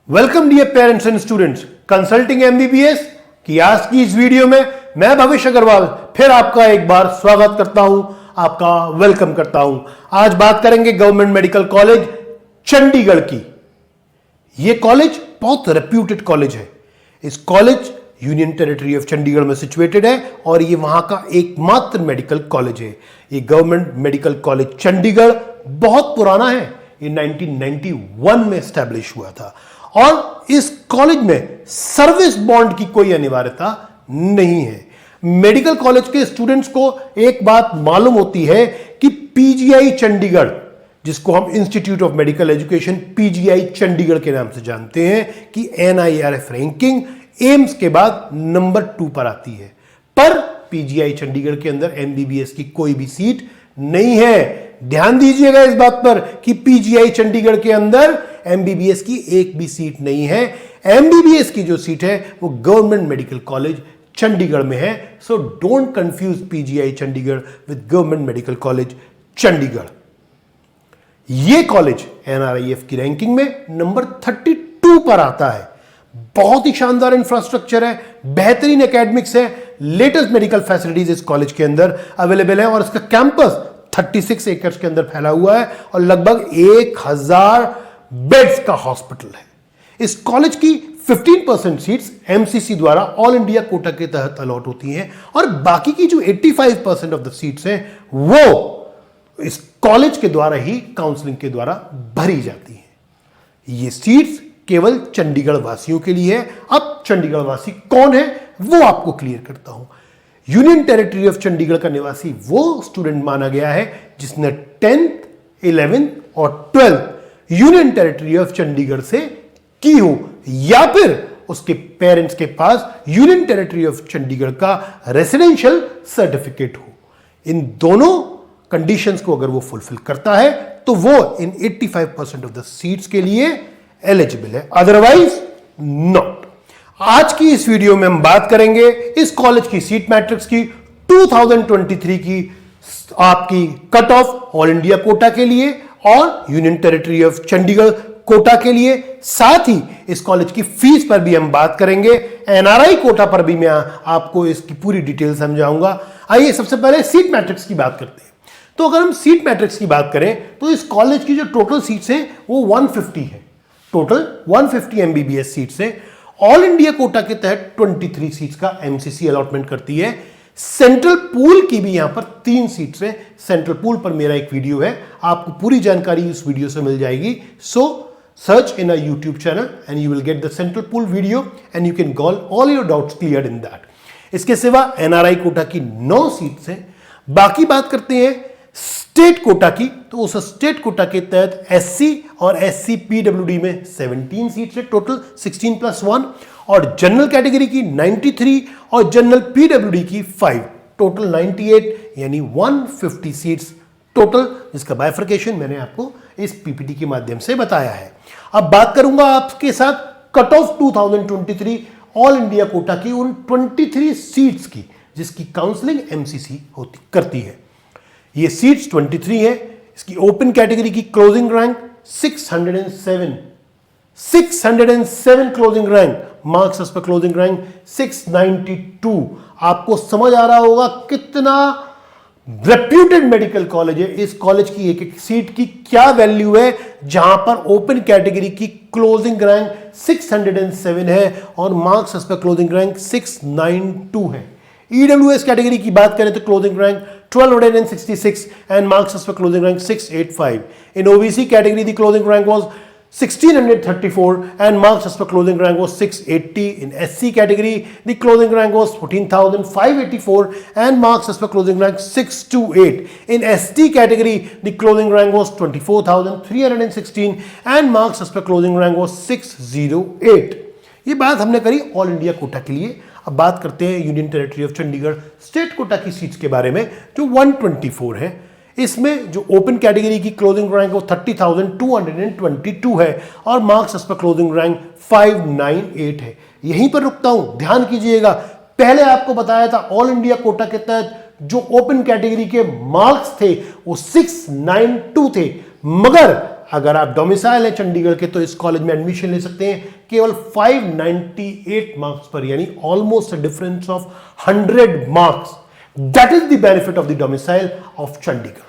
Welcome dear parents and students, consulting MBBS की आज की इस वीडियो में मैं भविष्य अग्रवाल फिर आपका एक बार स्वागत करता हूं, आपका वेलकम करता हूं। आज बात करेंगे गवर्नमेंट मेडिकल कॉलेज चंडीगढ़ की। यह कॉलेज बहुत रेप्यूटेड कॉलेज है। इस college union territory of Chandigarh में सिचुएटेड है और ये वहां का एकमात्र मेडिकल कॉलेज है। ये गवर्नमेंट मेडिकल कॉलेज चंडीगढ़ बहुत पुराना है। ये 1991 में एस्टैब्लिश हुआ था और इस कॉलेज में सर्विस बॉन्ड की कोई अनिवार्यता नहीं है। मेडिकल कॉलेज के स्टूडेंट्स को एक बात मालूम होती है कि पीजीआई चंडीगढ़, जिसको हम institute of medical education PGI Chandigarh के नाम से जानते हैं, कि एनआईआरएफ रैंकिंग एम्स के बाद नंबर 2 पर आती है। पर पीजीआई चंडीगढ़ के अंदर एमबीबीएस की कोई भी सीट नहीं है। ध्यान दीजिएगा इस बात पर कि पीजीआई चंडीगढ़ के अंदर एमबीबीएस की एक भी सीट नहीं है। एमबीबीएस की जो सीट है वो गवर्नमेंट मेडिकल कॉलेज चंडीगढ़ में है। So don't confuse PGI Chandigarh with government medical college Chandigarh. यह कॉलेज एनआरआईएफ की रैंकिंग में नंबर 32 पर आता है। बहुत ही शानदार इंफ्रास्ट्रक्चर है, बेहतरीन एकेडमिक्स है, लेटेस्ट मेडिकल फैसिलिटीज इस कॉलेज के अंदर अवेलेबल है और इसका कैंपस 36 एकड़ के अंदर फैला हुआ है और लगभग 1000 बेड्स का हॉस्पिटल है। इस कॉलेज की 15% सीट्स एमसीसी द्वारा ऑल इंडिया कोटा के तहत अलॉट होती हैं और बाकी की जो 85% ऑफ द सीट्स हैं वो इस कॉलेज के द्वारा ही काउंसलिंग के द्वारा भरी जाती हैं। ये सीट्स केवल चंडीगढ़ वासियों के लिए है। अब चंडीगढ़ वासी कौन है वो आपको क्लियर करता हूं। यूनियन टेरिटरी ऑफ चंडीगढ़ का निवासी वो स्टूडेंट माना गया है जिसने 10th, 11th और 12th union territory of Chandigarh से की हो या फिर उसके पेरेंट्स के पास यूनियन टेरिटरी ऑफ चंडीगढ़ का रेसिडेंशियल सर्टिफिकेट हो। इन दोनों कंडीशंस को अगर वो फुलफिल करता है तो वो इन 85% ऑफ द सीट्स के लिए एलिजिबल है, अदरवाइज नॉट। आज की इस वीडियो में हम बात करेंगे इस कॉलेज की सीट मैट्रिक्स की, 2023 की आपकी cut off all India quota के लिए और union territory of Chandigarh quota के लिए। साथ ही इस कॉलेज की फीस पर भी हम बात करेंगे, एनआरआई कोटा पर भी मैं आपको इसकी पूरी डिटेल समझाऊंगा। आइए सबसे पहले सीट मैट्रिक्स की बात करते हैं। तो अगर हम सीट मैट्रिक्स की बात करें तो इस कॉलेज की जो टोटल सीट्स हैं वो 150 है। टोटल 150 एमबीबीएस सीट्स है। ऑल इंडिया कोटा के तहत 23 सीट्स का एमसीसी अलॉटमेंट करती है। सेंट्रल पूल की भी यहां पर 3 सीट्स है। सेंट्रल पूल पर मेरा एक वीडियो है, आपको पूरी जानकारी इस वीडियो से मिल जाएगी। So search in a YouTube channel and you will get the central pool video and you can gall all your doubts clear in that. इसके सिवा एनआरआई कोटा की 9 सीट्स हैं। बाकी बात करते हैं स्टेट कोटा की, तो उस स्टेट कोटा के तहत एससी और एससी पीडब्ल्यूडी में 17 सीट्स है, टोटल 16+1, और जनरल कैटेगरी की 93 और जनरल पीडब्ल्यूडी की 5, टोटल 98, यानी 150 सीट्स टोटल, जिसका बाइफर्केशन मैंने आपको इस पीपीटी के माध्यम से बताया है। अब बात करूंगा आपके साथ cut off 2023 all India Kota की उन 23 सीट्स की जिसकी काउंसलिंग एमसीसी करती है। ये सीट्स 23 है। इसकी ओपन कैटेगरी की closing rank 607 closing rank, marks as per closing rank 692। आपको समझ आ रहा होगा कितना रेप्यूटेड मेडिकल कॉलेज है। इस कॉलेज की एक एक सीट की क्या वैल्यू है, जहां पर ओपन कैटेगरी की क्लोजिंग रैंक 607 है और marks as per closing rank 692 है। ईडब्ल्यूएस कैटेगरी की बात करें तो closing rank 1266 and marks as per closing rank 685. In OBC category the closing rank was 1634 and marks as per closing rank was 680. In SC category the closing rank was 14,584 and marks as per closing rank 628. In ST category the closing rank was 24,316 and marks as per closing rank was 608. ये बात हमने करी all India quota के लिए। अब बात करते हैं union territory of Chandigarh state quota की सीट्स के बारे में, जो 124 है। इसमें जो ओपन कैटेगरी की क्लोजिंग रैंक वो 30,222 है और marks as per closing rank 598 है। यहीं पर रुकता हूं, ध्यान कीजिएगा। पहले आपको बताया था ऑल इंडिया कोटा के तहत जो ओपन कैटेगरी के मार्क्स थे वो 692 थे, मगर अगर आप डोमिसाइल है चंडीगढ़ के तो इस कॉलेज में एडमिशन ले सकते हैं केवल 598 मार्क्स पर, यानी almost a difference of 100 marks. That is the benefit of the domicile of Chandigarh.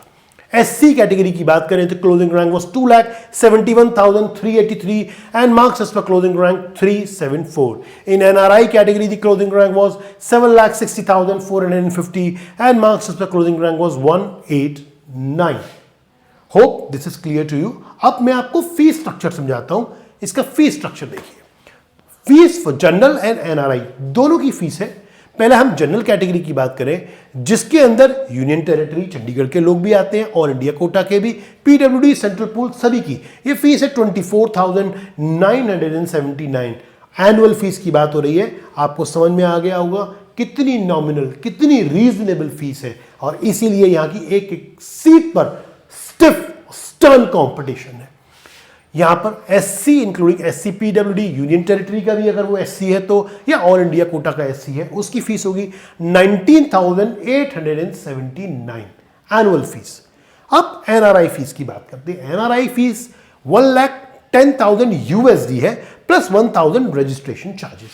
SC category की बात करें तो closing rank was 2,71,383 and marks as per closing rank 374. In NRI category the closing rank was 7,60,450 and marks as per closing rank was 189. Hope this is clear to you. अब मैं आपको fees structure समझाता हूं। इसका fees structure देखिए। Fees for general and NRI दोनों की fees है। पहले हम जनरल कैटेगरी की बात करें जिसके अंदर यूनियन टेरिटरी चंडीगढ़ के लोग भी आते हैं, ऑल इंडिया कोटा के भी, PWD सेंट्रल पूल सभी की ये फीस है 24,979। एनुअल फीस की बात हो रही है, आपको समझ में आ गया होगा कितनी नॉमिनल कितनी रीजनेबल फीस है, और इसीलिए यहां की एक एक सीट पर स्टिफ स्टर्न कॉम्पिटिशन है। यहां पर SC including SC PWD union territory का भी अगर वो SC है तो, या ऑल इंडिया कोटा का SC है, उसकी फीस होगी 19,879 एनुअल फीस। अब NRI फीस की बात करते हैं। NRI फीस 1,10,000 USD है प्लस 1,000 रजिस्ट्रेशन चार्जेस।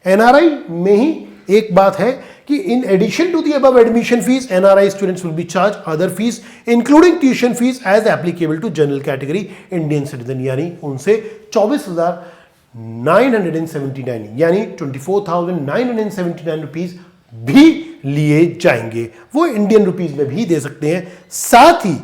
NRI में ही एक बात है कि in addition to the above admission fees, NRI students will be charged other fees including tuition fees as applicable to general category Indian citizen, यानी उनसे 24,979 यानी 24,979 rupees भी लिए जाएंगे। वो इंडियन रुपीज में भी दे सकते हैं। साथ ही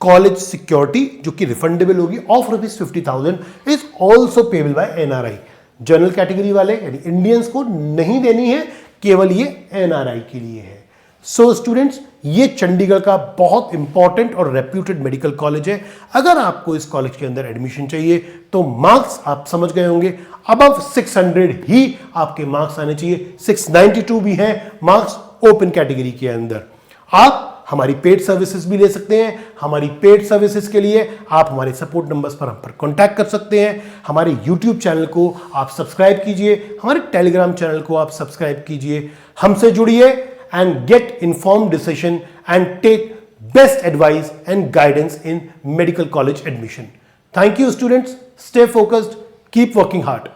कॉलेज सिक्योरिटी जो कि रिफंडेबल होगी of ₹50,000 is also payable by NRI। General category वाले यानी इंडियंस को नहीं देनी है, केवल ये NRI के लिए है। सो स्टूडेंट्स, ये चंडीगढ़ का बहुत इंपॉर्टेंट और रेप्यूटेड मेडिकल कॉलेज है। अगर आपको इस कॉलेज के अंदर एडमिशन चाहिए तो मार्क्स आप समझ गए होंगे, अबव 600 ही आपके मार्क्स आने चाहिए। 692 भी हैं मार्क्स ओपन कैटेगरी के अंदर। आप हमारी पेड सर्विसेज भी ले सकते हैं। हमारी पेड सर्विसेज के लिए आप हमारे सपोर्ट नंबर्स पर हम पर कांटेक्ट कर सकते हैं। हमारे यूट्यूब चैनल को आप सब्सक्राइब कीजिए, हमारे टेलीग्राम चैनल को आप सब्सक्राइब कीजिए। हमसे जुड़िए and get informed decision and take best advice and guidance in medical college admission. Thank you students, stay focused, keep working hard.